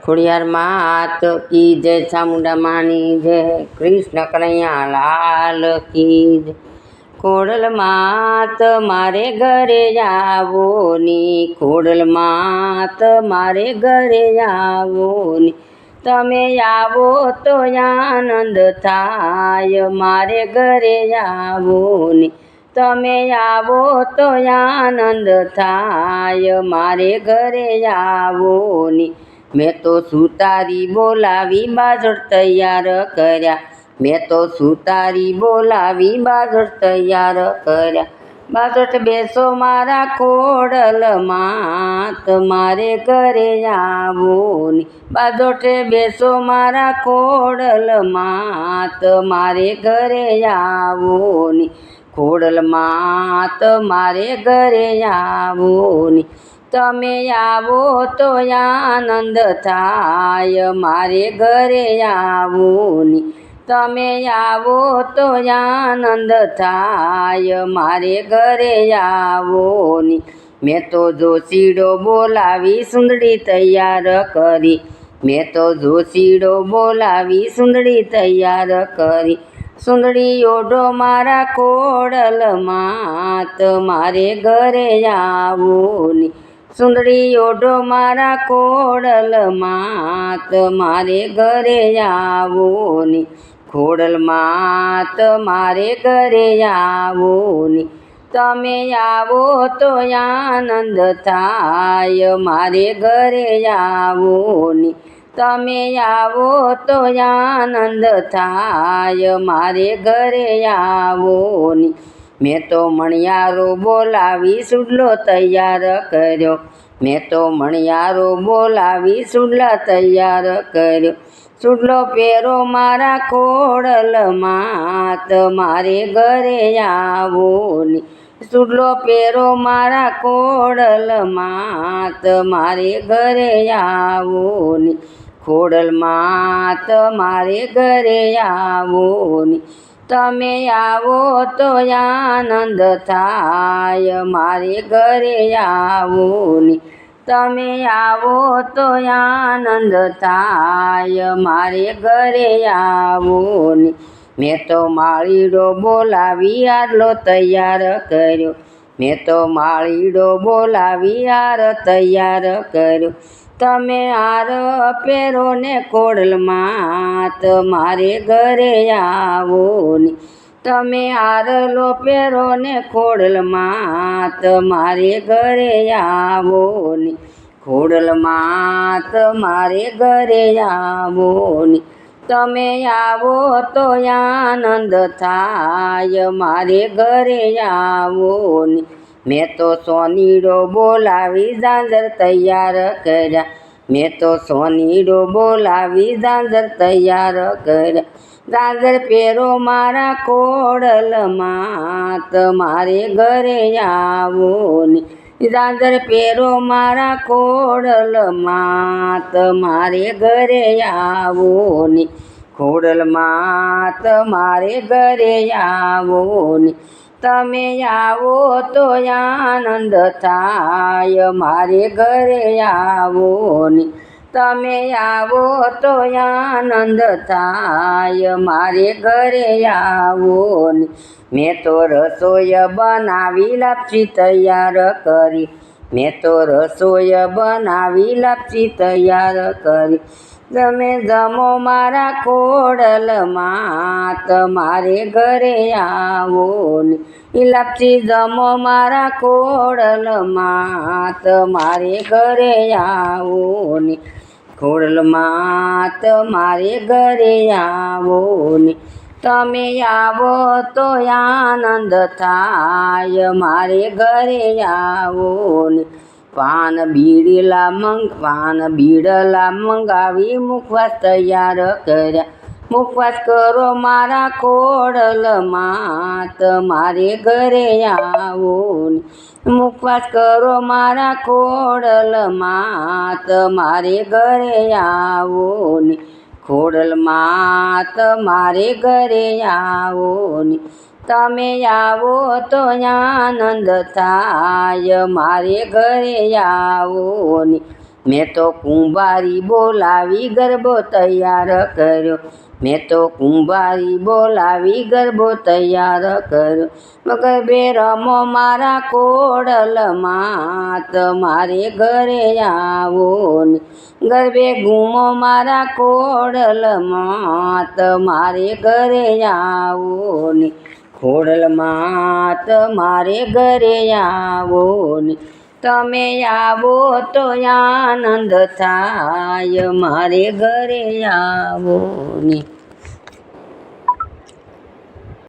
ખોડિયાર માત કી જય, ચામુંડા માની જય, કૃષ્ણ કનૈયા લાલ કી જય। ખોડલ માત મારે ઘરે આવો ની, ખોડલ માત મારે ઘરે આવો ની, તમે આવો તો આનંદ થાય, મારે ઘરે આવો ની, તમે આવો તો આનંદ થાય, મારે ઘરે આવો ની। મેં તો સુતારી બોલાવી બાજોટ તૈયાર કર્યા, મેં તો સુતારી બોલાવી બાજોટ તૈયાર કર્યા, બાજોટ બેસો મારા ખોડલમાં, તમારે ઘરે આવો ની, બાજોટે બેસો મારા ખોડલમાં, તમારે ઘરે આવો ની, ખોડલમાં તમારે ઘરે આવો ની, તમે આવો તો આનંદ થાય, મારે ઘરે આવો ની, તમે આવો તો આનંદ થાય, મારે ઘરે આવો ની। મેં તો જોશીડો બોલાવી સુંદડી તૈયાર કરી, મેં તો જોશીડો બોલાવી સુંદડી તૈયાર કરી, સુંદડી ઓઢો મારા ખોડલમાં, તમારે ઘરે આવો ની, સુંદડી ઓઢો મારા ખોડલમાં, તમારે ઘરે આવો ની, ખોડલમાં તમારે ઘરે આવો ની, તમે આવો તો આનંદ થાય, મારે ઘરે આવો ની, તમે આવો તો આનંદ થાય, મારે ઘરે આવો ની। મેં તો મણિયારો બોલાવી સુડલો તૈયાર કર્યો, મેં તો મણિયારો બોલાવી સુડલા તૈયાર કર્યો, સુડલો પહેરો મારા ખોડલમાં, તમારે ઘરે આવો ની, સુડલો પહેરો મારા ખોડલમાં, તમારે ઘરે આવો ની, ખોડલમાં તમારે ઘરે આવો ની, તમે આવો તો આનંદ થાય, મારે ઘરે આવો ની, તમે આવો તો આનંદ થાય, મારે ઘરે આવો ની। મેં તો માળીડો બોલાવી આરલો તૈયાર કર્યો, મેં તો માળીડો બોલાવી હાર તૈયાર કર્યો, તમે હાર પહેરો ને ખોડલમાં, તમારે ઘરે આવો ની, તમે હારલો પહેરો ને ખોડલમાં, તમારે ઘરે આવો ની, ખોડલમાં તમારે ઘરે આવો ની, તમે આવો તો આનંદ થાય, મારે ઘરે આવો ની। મેં તો સોનીડો બોલાવી ઝાંઝર તૈયાર કર્યા, મેં તો સોનીડો બોલાવી ઝાંઝર તૈયાર કર્યા, ઝાંઝર પહેરો મારા ખોડલમાં, તમારે ઘરે આવો ની, ઝાંઝર પહેરો મારા ખોડલમાં, તમારે ઘરે આવો ની, ખોડલમાં તમારે ઘરે આવો ની, તમે આવો તો આનંદ થાય, મારે ઘરે આવો ની, તમે આવો તો આનંદ થાય, મારે ઘરે આવો ની। મેં તો રસોઈ બનાવી લાપસી તૈયાર કરી, મેં તો રસોઈ બનાવી લાપસી તૈયાર કરી, તમે જમો મારા ખોડલમાં, તમારે ઘરે આવો ની, લાપસી જમો મારા ખોડલમાં, તમારે ઘરે આવો ની, ખોડલમાં તમારે ઘરે આવો ની, તમે આવો તો આનંદ થાય, મારે ઘરે આવો ની। પાન બીડલા મંગાવી મુખવાસ તૈયાર કર્યા, મુખવાસ કરો મારા ખોડલમાં, તમારે ઘરે આવો ની, મુખવાસ કરો મારા ખોડલમાં, તમારે ઘરે આવો ની, ખોડલમાં તમારે ઘરે આવો ની, તમે આવો તો આનંદ થાય, મારે ઘરે આવો ની, મેં તો કુંભારી બોલાવી ગરબો તૈયાર કર્યો, મેં તો કુંભારી બોલાવી ગરબો તૈયાર કર્યો, ગરબે રમો મારા કોડલમાં, તમારે ઘરે આવો ને ગરબે ઘૂમો મારા કોડલમાં, તમારે ઘરે આવો ને ખોડલમાં, તમારે ઘરે આવો ને તમે આવો તો આનંદ થાય, મારે ઘરે આવો ને।